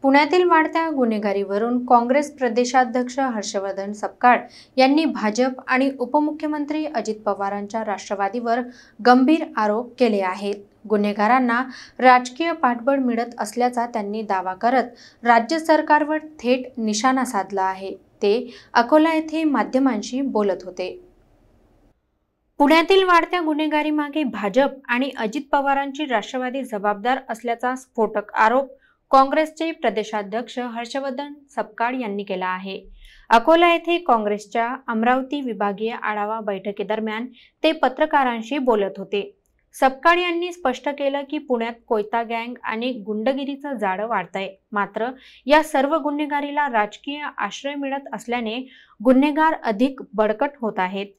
पुण्यातील वाढत्या गुन्हेगारीवरून काँग्रेस प्रदेशाध्यक्ष हर्षवर्धन सपकाळ यांनी भाजप आणि उपमुख्यमंत्री अजित पवारांच्या राष्ट्रवादीवर गंभीर आरोप केले आहेत। गुन्हेगारांना राजकीय पाठबळ मिळत असल्याचा त्यांनी दावा करत राज्य सरकारवर थेट निशाणा साधला आहे। ते अकोला येथे माध्यमांशी बोलत होते। पुण्यातील वाढत्या गुन्हेगारीमागे भाजप आणि अजित पवारांची राष्ट्रवादी जबाबदार असल्याचा स्फोटक आरोप काँग्रेसचे प्रदेशाध्यक्ष हर्षवर्धन सपकाळ यांनी केला आहे। अकोला येथे काँग्रेसच्या अमरावती विभागीय आढावा बैठकीदरम्यान ते पत्रकारांशी बोलत होते। सपकाळ यांनी स्पष्ट केलं की पुण्यात कोयता गँग आणि गुंडगिरीचं जाळं वाढतंय, मात्र या सर्व गुन्हेगारीला राजकीय आश्रय मिळत असल्याने गुन्हेगार अधिक बळकट होत आहेत।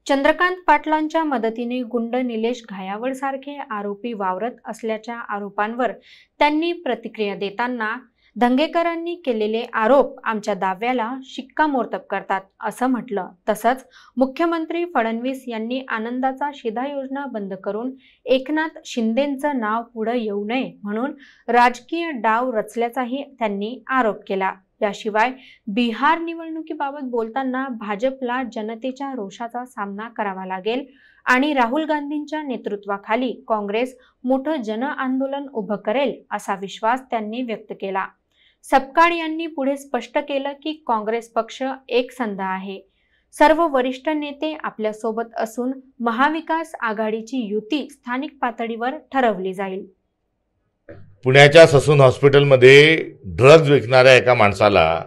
चंद्रकांत पाटलांच्या मदतीने गुंड निलेश घायावळ सारखे आरोपी वावरत असल्याच्या आरोपांवर त्यांनी प्रतिक्रिया देताना दंगेकरांनी केलेले आरोप आमच्या दाव्याला शिक्कामोर्तब करतात असं म्हटलं। तसंच मुख्यमंत्री फडणवीस यांनी आनंदाचा शिधा योजना बंद करून एकनाथ शिंदेंचं नाव पुढे येऊ नये म्हणून राजकीय डाव रचल्याचाही त्यांनी आरोप केला। याशिवाय बिहार निवडणुकीबाबत बोलताना भाजपला जनतेच्या रोषाचा सामना करावा लागेल आणि राहुल गांधींच्या नेतृत्वाखाली काँग्रेस मोठं जन आंदोलन उभं करेल असा विश्वास त्यांनी व्यक्त केला। सपकाळ यांनी पुढे स्पष्ट केलं की काँग्रेस पक्ष एकसंध आहे। सर्व वरिष्ठ नेते आपल्या सोबत असून महाविकास आघाडीची युती स्थानिक पातळीवर ठरवली जाईल। पुण्याच्या ससून हॉस्पिटलमध्ये ड्रग्ज विकणाऱ्या एका माणसाला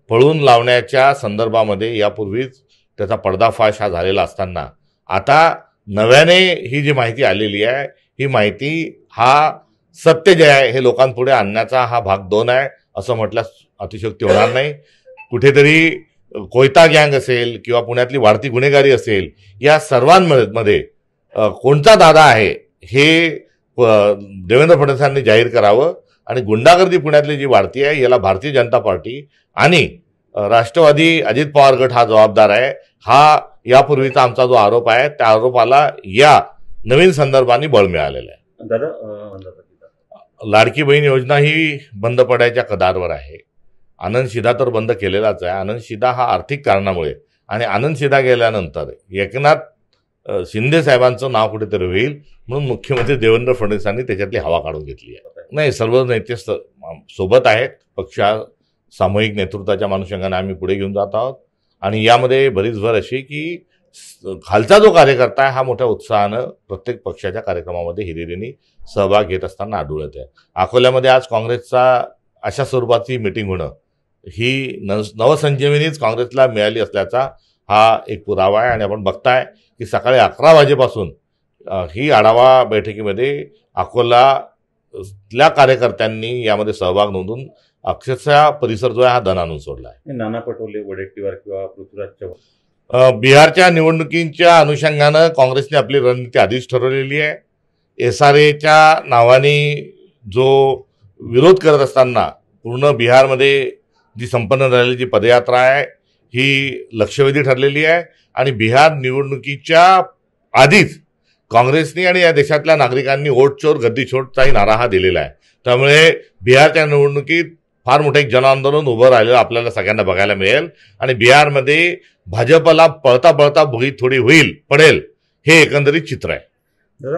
पळून लावण्याच्या संदर्भामध्ये यापूर्वीच त्याचा पर्दाफाश हा झालेला असताना आता नव्याने ही जी माहिती आलेली आहे, ही माहिती हा सत्य जे आहे हे लोकांपुढे आणण्याचा हा भाग 2 आहे असं म्हटल्यास अतिशयोक्ती होणार नाही। कुठेतरी कोयता गँग असेल किंवा पुण्यातली वाढती गुन्हेगारी असेल, या सर्वांमध्ये कोणता दादा आहे हे देवेंद्र फडणवीसांनी जाहीर करावं आणि गुंडागर्दी पुण्यातली जी वाढती आहे याला भारतीय जनता पार्टी आणि राष्ट्रवादी अजित पवार गट हा जबाबदार आहे। हा यापूर्वीचा आमचा जो आरोप आहे त्या आरोपाला या नवीन संदर्भाने बळ मिळालेलं आहे। दादा, लाडकी बहीण योजना ही बंद पडायच्या कदारवर आहे। आनंद शिधा तर बंद केलेलाच आहे। आनंद शिधा हा आर्थिक कारणामुळे आणि आनंद शिधा गेल्यानंतर एकनाथ शिंदे साहेबांचं नाव कुठेतरी होईल म्हणून मुख्यमंत्री देवेंद्र फडणवीसांनी त्याच्यातली हवा काढून घेतली आहे। नाही, सर्व नेते सोबत आहेत। पक्ष सामूहिक नेतृत्वाच्या अनुषंगाने आम्ही पुढे घेऊन जात आहोत आणि यामध्ये बरीच भर अशी की खालचा जो कार्यकर्ता आहे हा मोठ्या उत्साहानं प्रत्येक पक्षाच्या कार्यक्रमामध्ये हिरिरीने सहभाग घेत असताना आढळून येते। अकोल्यामध्ये आज काँग्रेसचा अशा स्वरूपाची मीटिंग होणं ही नवसंजीवनीच काँग्रेसला मिळाली असल्याचा हा एक पुरावा आहे आणि आपण बघताय की सकाळी 11 वाजेपासून ही आढावा बैठकीमध्ये अकोलातल्या कार्यकर्त्यांनी यामध्ये सहभाग नोंदवून अक्षरशः परिसर जो आहे हा दण आणून सोडला आहे। नाना पटोले, वडेट्टीवार किंवा पृथ्वीराज चव्हाण बिहारच्या निवडणुकींच्या अनुषंगानं काँग्रेसने आपली रणनीती आधीच ठरवलेली आहे। SRAच्या नावाने जो विरोध करत असताना पूर्ण बिहारमध्ये जी संपन्न झालेली जी पदयात्रा आहे ही लक्षवेधी ठरलेली आहे आणि बिहार निवडणुकीच्या आधीच काँग्रेसने आणि या देशातल्या नागरिकांनी वोट चोर गद्दी छोडचाही नारा हा दिलेला आहे। त्यामुळे बिहारच्या निवडणुकीत फार मोठे एक जनआंदोलन उभं राहिलेलं आपल्याला सगळ्यांना बघायला मिळेल आणि बिहारमध्ये भाजपला पळता पळता भुगी थोडी पडेल हे एकंदरीत चित्र आहे।